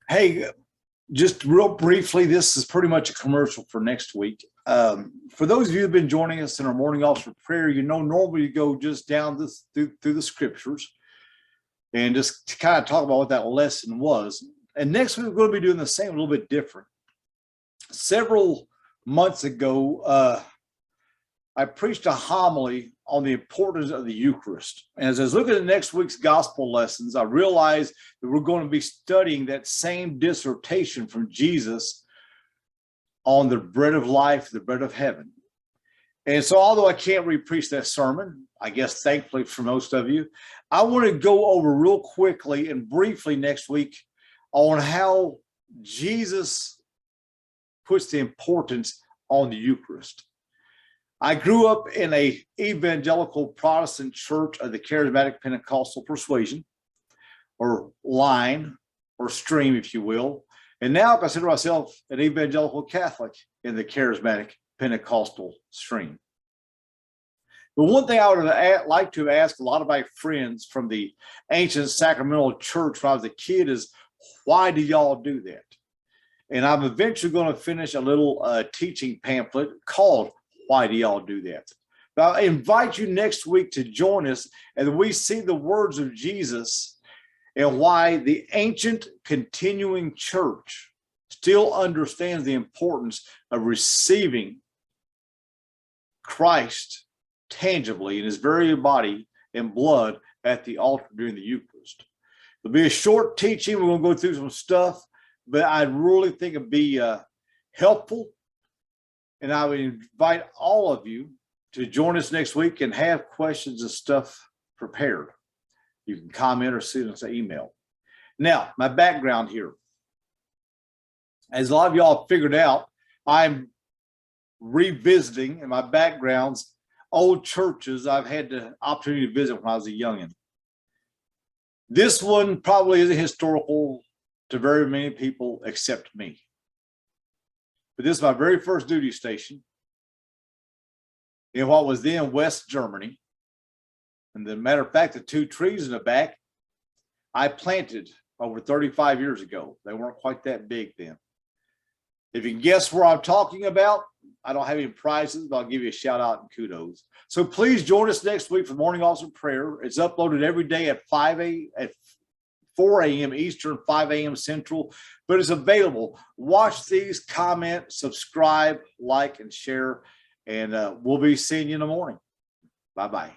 Hey, just real briefly, this is pretty much a commercial for next week. For those of you who've been joining us in our morning officer prayer, normally you go just down this through the scriptures and just to kind of talk about what that lesson was. And next week, we're going to be doing the same, a little bit different. Several months ago, I preached a homily on the importance of the Eucharist. And as I was looking at next week's gospel lessons, I realized that we're going to be studying that same dissertation from Jesus on the bread of life, the bread of heaven. And so although I can't re-preach that sermon, I guess thankfully for most of you, I want to go over real quickly and briefly next week on how Jesus puts the importance on the Eucharist. I grew up in a evangelical Protestant church of the charismatic Pentecostal persuasion, or line, or stream, if you will. And now I consider myself an evangelical Catholic in the charismatic Pentecostal stream. But one thing I would like to ask a lot of my friends from the ancient sacramental church when I was a kid is, why do y'all do that? And I'm eventually going to finish a little teaching pamphlet called Why Do Y'all Do That? But I invite you next week to join us as we see the words of Jesus and why the ancient continuing church still understands the importance of receiving Christ tangibly in his very body and blood at the altar during the Eucharist. It'll be a short teaching. We're going to go through some stuff, but I really think it'd be helpful. And I would invite all of you to join us next week and have questions and stuff prepared. You can comment or send us an email. Now, my background here. As a lot of y'all figured out, I'm revisiting in my backgrounds old churches I've had the opportunity to visit when I was a youngin'. This one probably isn't historical to very many people except me. But this is my very first duty station in what was then West Germany. And the matter of fact, the two trees in the back, I planted over 35 years ago. They weren't quite that big then. If you can guess where I'm talking about, I don't have any prizes, but I'll give you a shout out and kudos. So please join us next week for Morning Officer Prayer. It's uploaded every day at 4 a.m. Eastern, 5 a.m. Central, but it's available. Watch these, comment, subscribe, like, and share, and we'll be seeing you in the morning. Bye-bye.